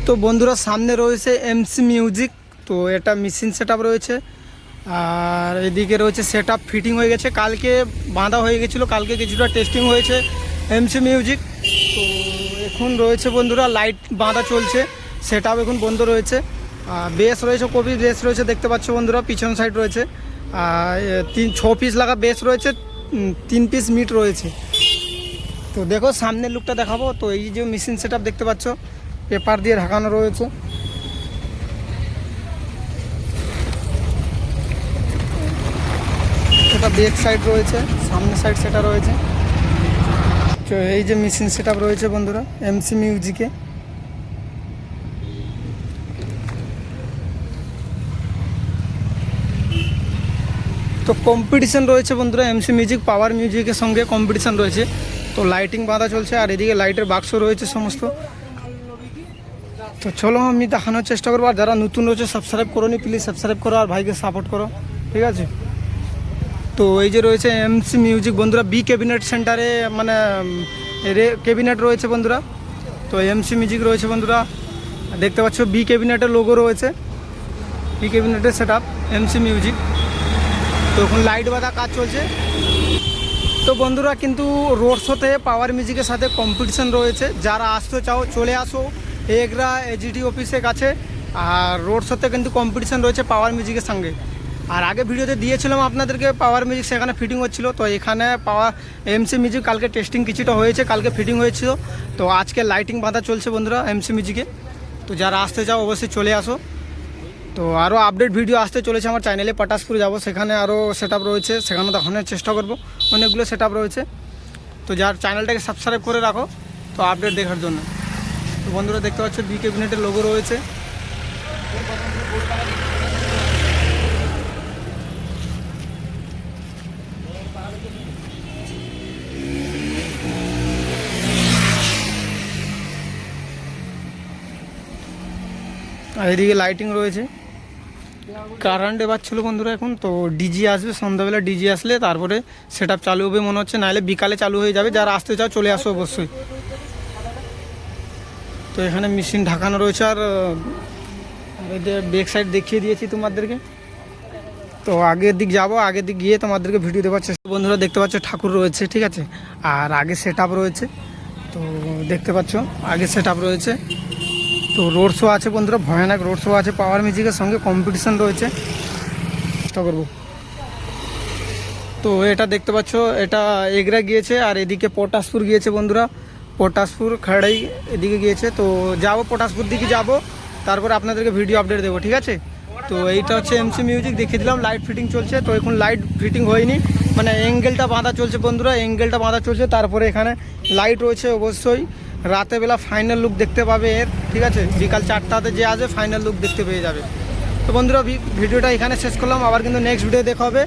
তো বন্ধুরা সামনে রয়েছে এমসি মিউজিক। তো এটা মেশিন সেটআপ রয়েছে আর এদিকে রয়েছে সেটআপ ফিটিং হয়ে গেছে, কালকে বাঁধা হয়ে গেছিলো, কালকে কিছুটা টেস্টিং হয়েছে এমসি মিউজিক। তো এখন রয়েছে বন্ধুরা লাইট বাঁধা চলছে, সেটআপ এখন বন্ধ রয়েছে। বেস রয়েছে, কপি বেস রয়েছে দেখতে পাচ্ছ বন্ধুরা, পিছন সাইড রয়েছে। আর 6 পিস লাগা বেস রয়েছে, 3 পিস মিট রয়েছে। তো দেখো সামনের লুকটা দেখাবো। তো এই যে মেশিন সেটআপ দেখতে পাচ্ছ, পেপার দিয়ে ঢাকানো রয়েছে। এটা ব্যাক সাইড রয়েছে, সামনের সাইড সেটা রয়েছে। তো এই যে মেশিন সেটআপ রয়েছে বন্ধুরা এমসি মিউজিকে। তো কম্পিটিশন রয়েছে বন্ধুরা এমসি মিউজিক পাওয়ার মিউজিকের সঙ্গে কম্পিটিশন রয়েছে। তো লাইটিং বাঁধা চলছে আর এদিকে লাইটের বাক্স রয়েছে সমস্ত। তো চলো আমি দেখানোর চেষ্টা করবো। আর যারা নতুন রয়েছে সাবস্ক্রাইব করো নি, প্লিজ সাবস্ক্রাইব করো আর ভাইকে সাপোর্ট করো, ঠিক আছে। তো এই যে রয়েছে এমসি মিউজিক বন্ধুরা, বি ক্যাবিনেট সেন্টারে মানে ক্যাবিনেট রয়েছে বন্ধুরা। তো এমসি মিউজিক রয়েছে বন্ধুরা, দেখতে পাচ্ছ বি ক্যাবিনেটের লোগো রয়েছে, বি ক্যাবিনেটের সেটআপ এমসি মিউজিক। তো এখন লাইট বাঁধা কাজ চলছে। তো বন্ধুরা কিন্তু রোড শোতে পাওয়ার মিউজিকের সাথে কম্পিটিশন রয়েছে, যারা আসতে চাও চলে আসো এগরা এজিটি অফিসের কাছে। আর রোড শোতে কিন্তু কম্পিটিশন রয়েছে পাওয়ার মিউজিকের সঙ্গে। আর আগে ভিডিওতে দিয়েছিলাম আপনাদেরকে পাওয়ার মিউজিক, সেখানে ফিটিং হচ্ছিলো। তো এখানে পাওয়ার এমসি মিউজিক কালকে টেস্টিং কিছুটা হয়েছে, কালকে ফিটিং হয়েছিল। তো আজকে লাইটিং বাঁধা চলছে বন্ধুরা এমসি মিউজিকে। তো যারা আসতে চাও অবশ্যই চলে আসো। তো আরও আপডেট ভিডিও আসতে চলেছে আমার চ্যানেলে, পটাশপুর যাব, সেখানে আরও সেটআপ রয়েছে, সেখানে দেখানোর চেষ্টা করব। অনেকগুলো সেটআপ রয়েছে। তো যার চ্যানেলটাকে সাবস্ক্রাইব করে রাখো তো আপডেট দেখার জন্য। তো বন্ধুরা দেখতে পাচ্ছ বি ক্যাবিনেটের লোগো রয়েছে। আর এদিকে লাইটিং রয়েছে। কারেন্ট এবার ছিল বন্ধুরা এখন। তো ডিজি আসবে সন্ধ্যাবেলা, ডিজি আসলে তারপরে সেটআপ চালু হবে মনে হচ্ছে, নাহলে বিকালে চালু হয়ে যাবে। যারা আসতে চাও চলে আসো অবশ্যই। তো এখানে মেশিন ঢাকানো রয়েছে আর ব্যাক সাইড দেখিয়ে দিয়েছি তোমাদেরকে। তো আগের দিক যাব, আগের দিক গিয়ে তোমাদেরকে ভিডিও দেওয়ার চেষ্টা। বন্ধুরা দেখতে পাচ্ছ ঠাকুর রয়েছে, ঠিক আছে। আর আগে সেটআপ রয়েছে, তো দেখতে পাচ্ছ আগে সেটআপ রয়েছে। তো রোড শো আছে বন্ধুরা, ভয়ানক রোড শো আছে, পাওয়ার মিউজিকের সঙ্গে কম্পিটিশন রয়েছে। চেষ্টা করবো। তো এটা দেখতে পাচ্ছ এটা এগরা গিয়েছে আর এদিকে পটাশপুর গিয়েছে বন্ধুরা, পটাশপুর খাড়াই এদিকে গিয়েছে। তো যাবো পটাশপুর দিকে যাব, তারপরে আপনাদেরকে ভিডিও আপডেট দেবো, ঠিক আছে। তো এইটা হচ্ছে এমসি মিউজিক দেখিয়ে দিলাম, লাইট ফিটিং চলছে। তো এখন লাইট ফিটিং হয়নি, মানে অ্যাঙ্গেলটা বাঁধা চলছে বন্ধুরা, অ্যাঙ্গেলটা বাঁধা চলছে। তারপরে এখানে লাইট রয়েছে, অবশ্যই রাতেরবেলা ফাইনাল লুক দেখতে পাবে এর, ঠিক আছে। বিকাল 4টাতে যে আসবে ফাইনাল লুক দেখতে পেয়ে যাবে। তো বন্ধুরা ভিডিওটা এখানে শেষ করলাম, আবার কিন্তু নেক্সট ভিডিও দেখা হবে।